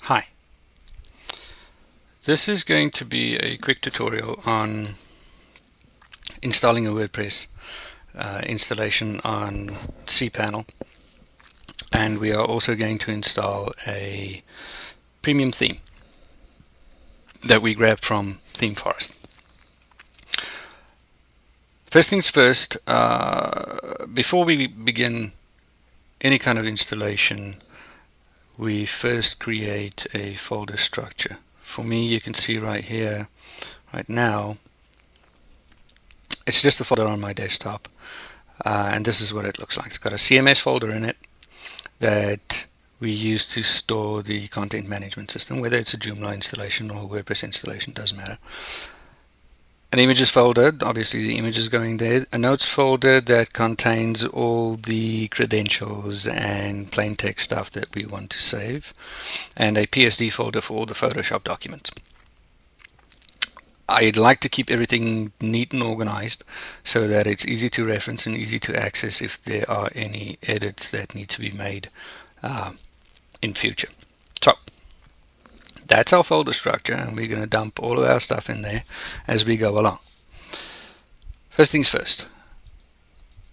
Hi, this is going to be a quick tutorial on installing a WordPress installation on Cpanel, and we are also going to install a premium theme that we grabbed from Theme Forest. First things first, before we begin any kind of installation, we first create a folder structure. For me, you can see right here, right now, it's just a folder on my desktop, and this is what it looks like. It's got a CMS folder in it that we use to store the content management system, whether it's a Joomla installation or a WordPress installation, doesn't matter. An images folder, obviously the image is going there. A notes folder that contains all the credentials and plain text stuff that we want to save. And a PSD folder for all the Photoshop documents. I'd like to keep everything neat and organized so that it's easy to reference and easy to access if there are any edits that need to be made in future. So that's our folder structure, and we're going to dump all of our stuff in there as we go along. First things first,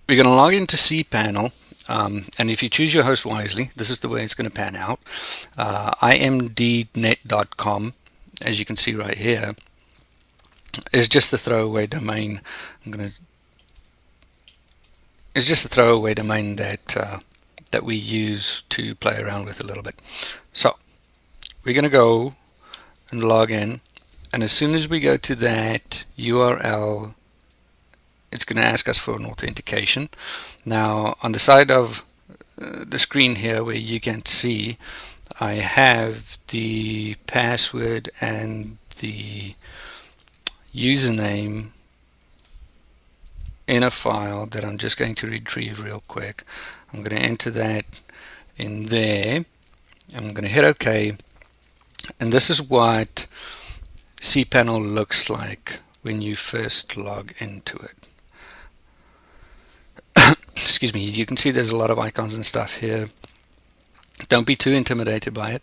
we're going to log into Cpanel, and if you choose your host wisely, this is the way it's going to pan out. imdnet.com, as you can see right here, is just a throwaway domain. It's just a throwaway domain that that we use to play around with a little bit. So we're going to go and log in, and as soon as we go to that URL, it's going to ask us for an authentication. Now on the side of the screen here where you can see, I have the password and the username in a file that I'm just going to retrieve real quick. I'm going to enter that in there. I'm going to hit OK. And this is what Cpanel looks like when you first log into it. Excuse me, you can see there's a lot of icons and stuff here. Don't be too intimidated by it.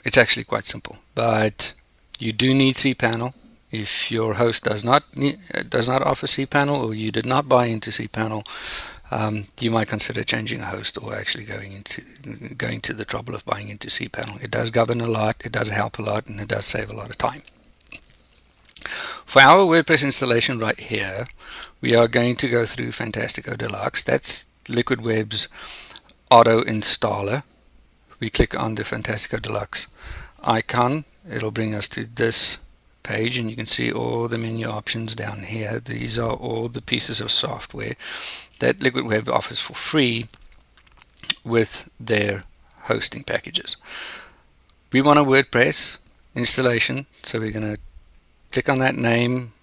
It's actually quite simple, but you do need Cpanel. If your host does not offer Cpanel, or you did not buy into Cpanel, you might consider changing a host or actually going to the trouble of buying into Cpanel. It does govern a lot, it does help a lot, and it does save a lot of time. For our WordPress installation right here, we are going to go through Fantastico Deluxe. That's Liquid Web's auto installer. We click on the Fantastico Deluxe icon. It'll bring us to this page, and you can see all the menu options down here. These are all the pieces of software that Liquid Web offers for free with their hosting packages. We want a WordPress installation, so we're going to click on that name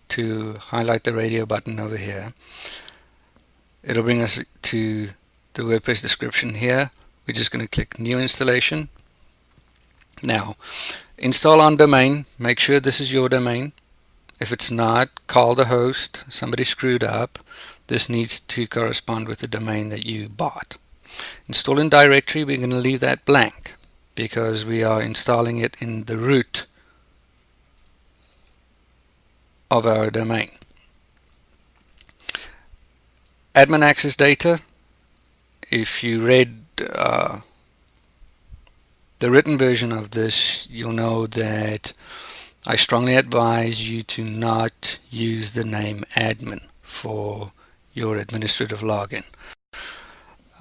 to highlight the radio button over here. It'll bring us to the WordPress description here. We're just going to click New Installation. Now, install on domain. Make sure this is your domain. If it's not, call the host. Somebody screwed up. This needs to correspond with the domain that you bought. Install in directory. We're going to leave that blank because we are installing it in the root of our domain. Admin access data. If you read the written version of this, you'll know that I strongly advise you to not use the name admin for your administrative login.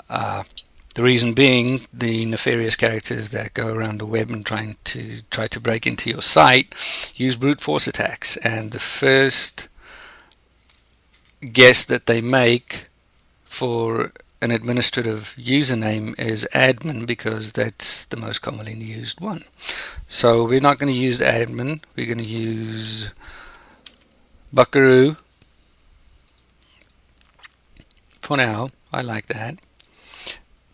The reason being, the nefarious characters that go around the web and try to break into your site use brute force attacks, and the first guess that they make for an administrative username is admin, because that's the most commonly used one. So we're not going to use admin, we're going to use Buckaroo for now. I like that.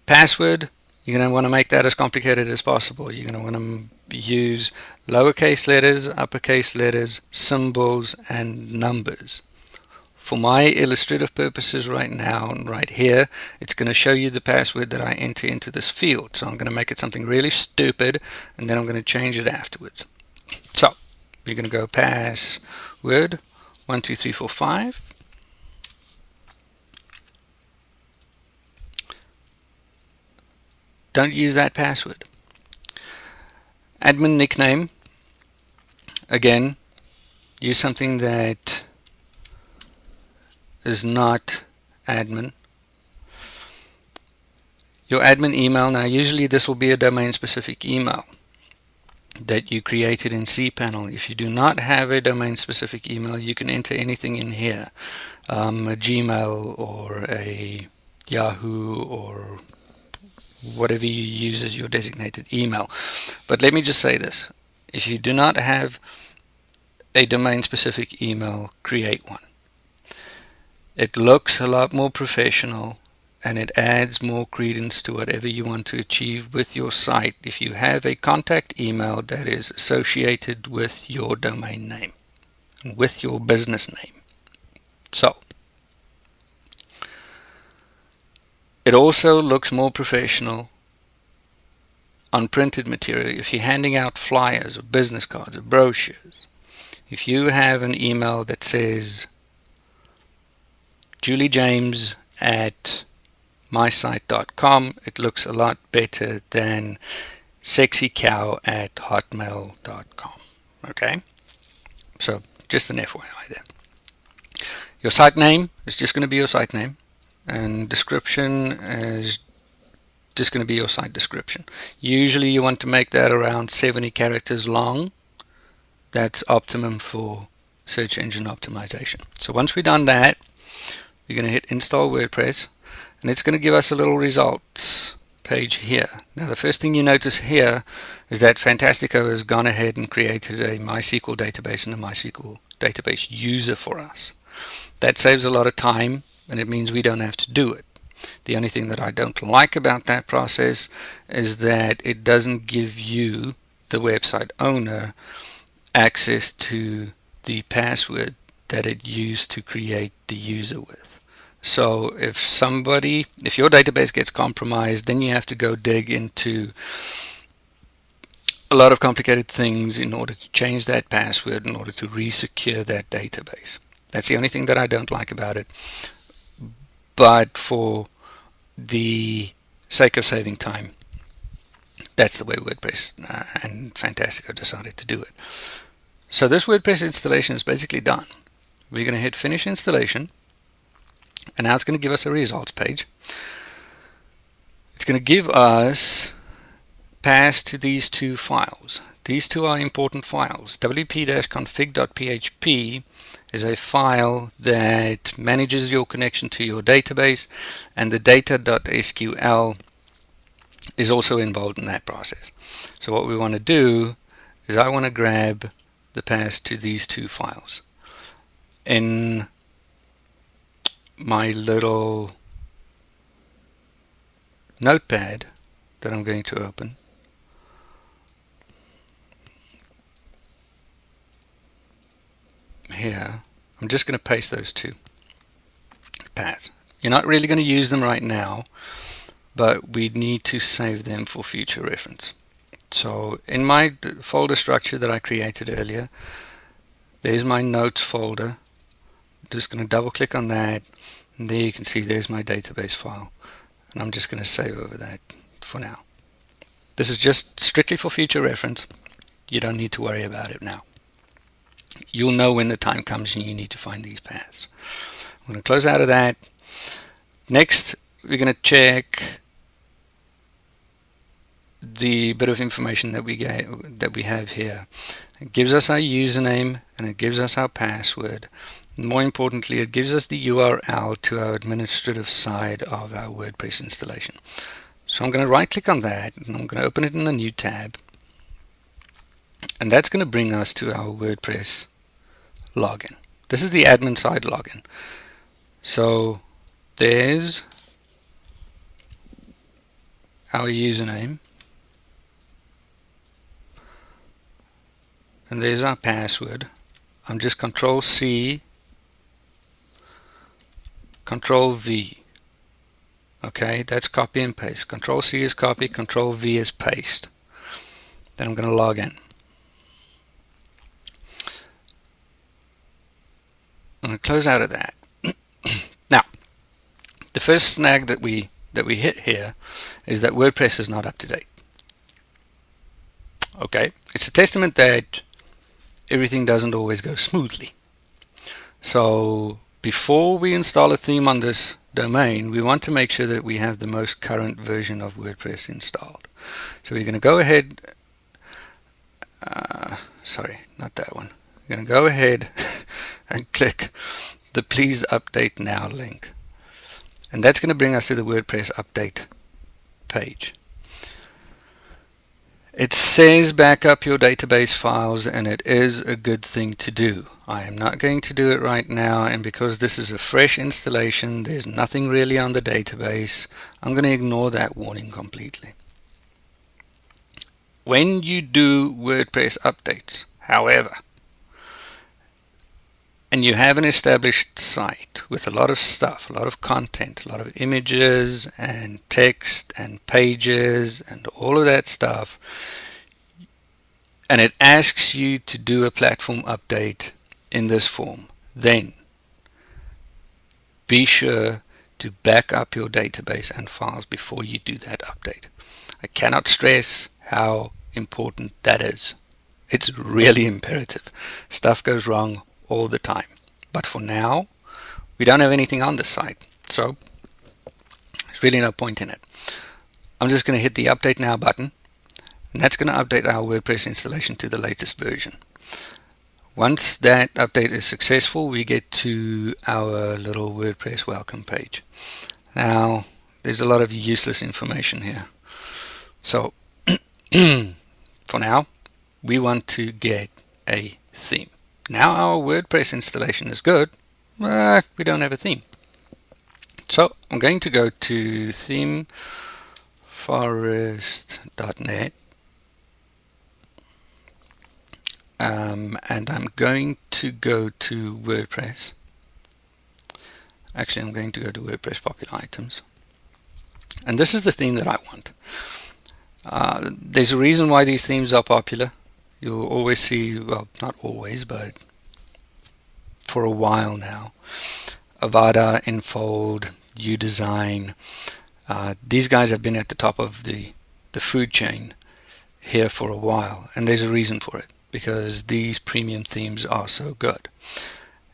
Password, you're going to want to make that as complicated as possible. You're going to want to use lowercase letters, uppercase letters, symbols, and numbers. For my illustrative purposes right now, right here, it's going to show you the password that I enter into this field. So I'm going to make it something really stupid, and then I'm going to change it afterwards. So we're going to go password 12345. Don't use that password. Admin nickname, again, use something that is not admin. Your admin email, now usually this will be a domain specific email that you created in Cpanel. If you do not have a domain specific email, you can enter anything in here, a Gmail or a Yahoo or whatever you use as your designated email. But let me just say this, if you do not have a domain specific email, create one. It looks a lot more professional and it adds more credence to whatever you want to achieve with your site if you have a contact email that is associated with your domain name and with your business name. So it also looks more professional on printed material. If you're handing out flyers or business cards or brochures, if you have an email that says juliejames@mysite.com, it looks a lot better than sexycow@hotmail.com. Okay, so just an FYI there. Your site name is just going to be your site name, and description is just going to be your site description. Usually you want to make that around 70 characters long. That's optimum for search engine optimization. So once we've done that, we're going to hit install WordPress, and it's going to give us a little results page here. Now the first thing you notice here is that Fantastico has gone ahead and created a MySQL database and a MySQL database user for us. That saves a lot of time, and it means we don't have to do it. The only thing that I don't like about that process is that it doesn't give you, the website owner, access to the password that it used to create the user with. So if your database gets compromised, then you have to go dig into a lot of complicated things in order to change that password, in order to re-secure that database. That's the only thing that I don't like about it. But for the sake of saving time, that's the way WordPress and Fantastico decided to do it. So this WordPress installation is basically done. We're going to hit finish installation, and now it's going to give us a results page. It's going to give us paths to these two files. These two are important files. wp-config.php is a file that manages your connection to your database, and the data.sql is also involved in that process. So what we want to do is I want to grab the path to these two files. In my little notepad that I'm going to open, here, I'm just going to paste those two paths. You're not really going to use them right now, but we need to save them for future reference. So in my folder structure that I created earlier, there's my notes folder. I'm just going to double click on that, and there you can see there's my database file, and I'm just going to save over that for now. This is just strictly for future reference. You don't need to worry about it now. You'll know when the time comes and you need to find these paths. I'm going to close out of that. Next, we're going to check the bit of information that we have here. It gives us our username and it gives us our password. And more importantly, it gives us the URL to our administrative side of our WordPress installation. So I'm going to right click on that, and I'm going to open it in a new tab, and that's going to bring us to our WordPress login. This is the admin side login. So there's our username, and there's our password. I'm just Control C Control V. Okay, that's copy and paste. Control C is copy, Control V is paste. Then I'm going to log in. I'm going to close out of that. Now, the first snag that we hit here is that WordPress is not up to date. Okay, it's a testament that everything doesn't always go smoothly. So before we install a theme on this domain, we want to make sure that we have the most current version of WordPress installed. So we're going to go ahead, sorry, not that one. We're going to go ahead and click the Please Update Now link. And that's going to bring us to the WordPress update page. It says back up your database files, and it is a good thing to do. I am not going to do it right now, and because this is a fresh installation, there's nothing really on the database, I'm going to ignore that warning completely. When you do WordPress updates, however, and you have an established site with a lot of stuff, a lot of content, a lot of images and text and pages and all of that stuff, and it asks you to do a platform update in this form, then be sure to back up your database and files before you do that update. I cannot stress how important that is. It's really imperative. Stuff goes wrong all the time. But for now, we don't have anything on this site, so there's really no point in it. I'm just going to hit the Update Now button, and that's going to update our WordPress installation to the latest version. Once that update is successful, we get to our little WordPress welcome page. Now, there's a lot of useless information here. So, for now, we want to get a theme. Now our WordPress installation is good, but we don't have a theme. So I'm going to go to themeforest.net, and I'm going to go to WordPress. Actually, I'm going to go to WordPress popular items, and this is the theme that I want. There's a reason why these themes are popular. You'll always see, well, not always, but for a while now, Avada, Enfold, UDesign, these guys have been at the top of the food chain here for a while, and there's a reason for it, because these premium themes are so good.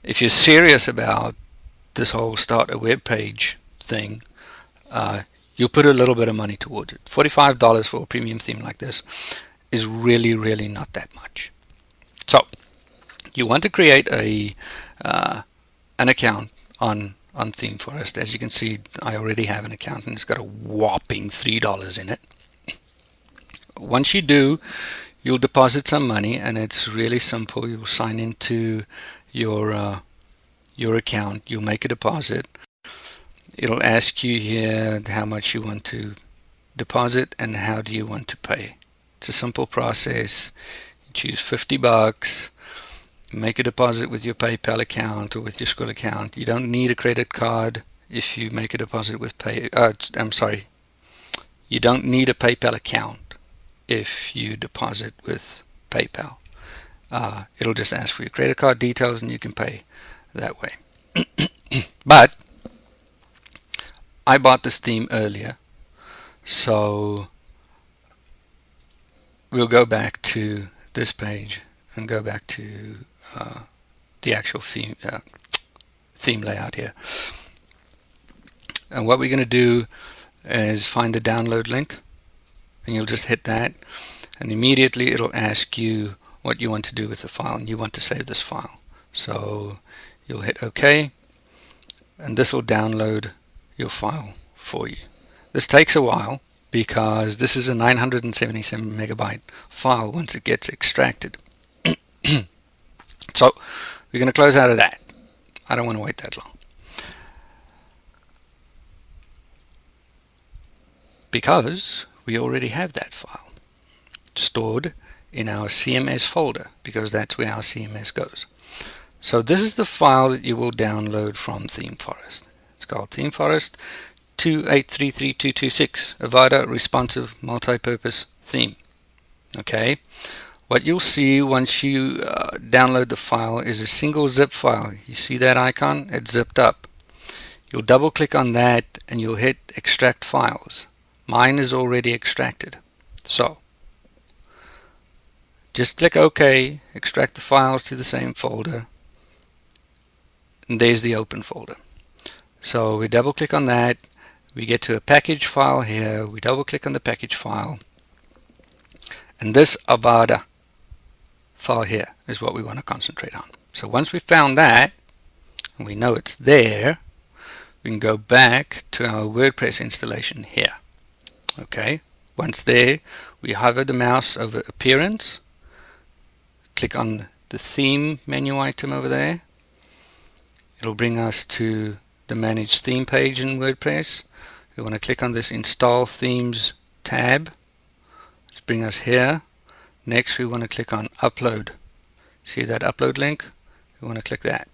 If you're serious about this whole start a web page thing, you'll put a little bit of money towards it. $45 for a premium theme like this is really, really not that much. So you want to create an account on ThemeForest. As you can see, I already have an account, and it's got a whopping $3 in it. Once you do, you'll deposit some money, and it's really simple. You'll sign into your account. You'll make a deposit. It'll ask you here how much you want to deposit and how do you want to pay. It's a simple process. You choose $50, make a deposit with your PayPal account or with your Skrill account. You don't need a credit card if you make a deposit with you don't need a PayPal account if you deposit with PayPal. It'll just ask for your credit card details and you can pay that way. But I bought this theme earlier, so we'll go back to this page and go back to the actual theme layout here. And what we're going to do is find the download link, and you'll just hit that, and immediately it'll ask you what you want to do with the file, and you want to save this file. So you'll hit OK, and this will download your file for you. This takes a while because this is a 977 megabyte file once it gets extracted. So we're going to close out of that. I don't want to wait that long, because we already have that file stored in our CMS folder, because that's where our CMS goes. So this is the file that you will download from ThemeForest. It's called Theme Forest 2833226, Avada Responsive Multi-Purpose Theme. Okay, what you'll see once you download the file is a single zip file. You see that icon? It's zipped up. You'll double click on that and you'll hit extract files. Mine is already extracted. So just click OK, extract the files to the same folder, and there's the open folder. So we double click on that, we get to a package file here, we double click on the package file, and this Avada file here is what we want to concentrate on. So once we've found that, and we know it's there, we can go back to our WordPress installation here. Okay, once there, we hover the mouse over Appearance, click on the Theme menu item over there. It'll bring us to the Manage Theme page in WordPress. We want to click on this Install Themes tab. Let's bring us here. Next, we want to click on Upload. See that upload link? We want to click that.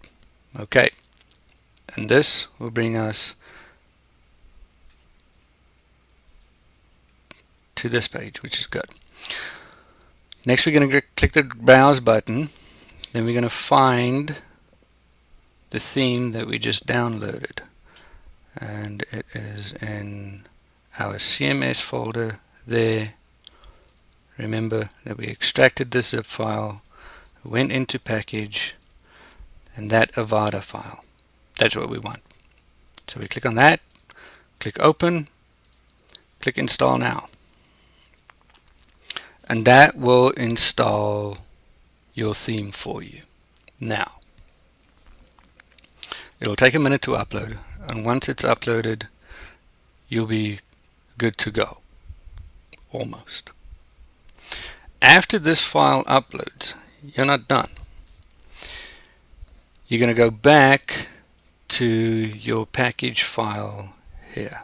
Okay, and this will bring us to this page, which is good. Next, we're going to click the Browse button. Then we're going to find the theme that we just downloaded, and it is in our CMS folder there. Remember that we extracted this zip file, went into package, and that Avada file. That's what we want. So we click on that, click open, click install now. And that will install your theme for you. Now, it'll take a minute to upload, and once it's uploaded, you'll be good to go. Almost. After this file uploads, you're not done. You're going to go back to your package file here.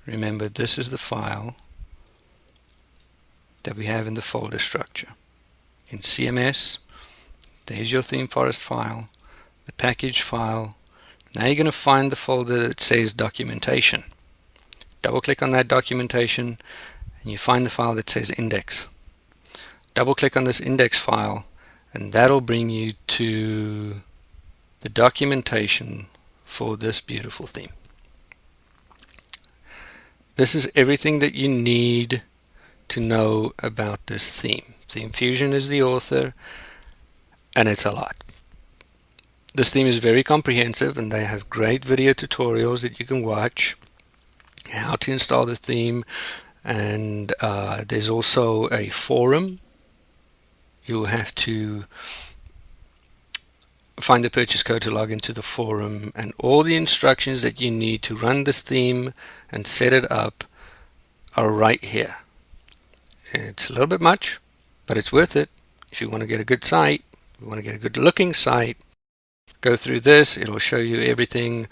Remember, this is the file that we have in the folder structure. In CMS, there's your Theme Forest file, the package file. Now you're going to find the folder that says documentation. Double click on that documentation and you find the file that says index. Double click on this index file and that'll bring you to the documentation for this beautiful theme. This is everything that you need to know about this theme. Theme Fusion is the author, and it's a lot. This theme is very comprehensive, and they have great video tutorials that you can watch how to install the theme, and there's also a forum. You'll have to find the purchase code to log into the forum, and all the instructions that you need to run this theme and set it up are right here. It's a little bit much, but it's worth it. If you want to get a good site, you want to get a good looking site, go through this. It'll show you everything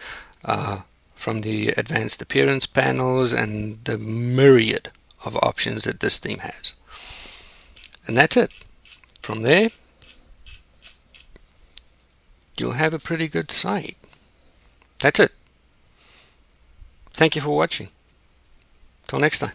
from the advanced appearance panels and the myriad of options that this theme has. And that's it. From there, you'll have a pretty good site. That's it. Thank you for watching. Till next time.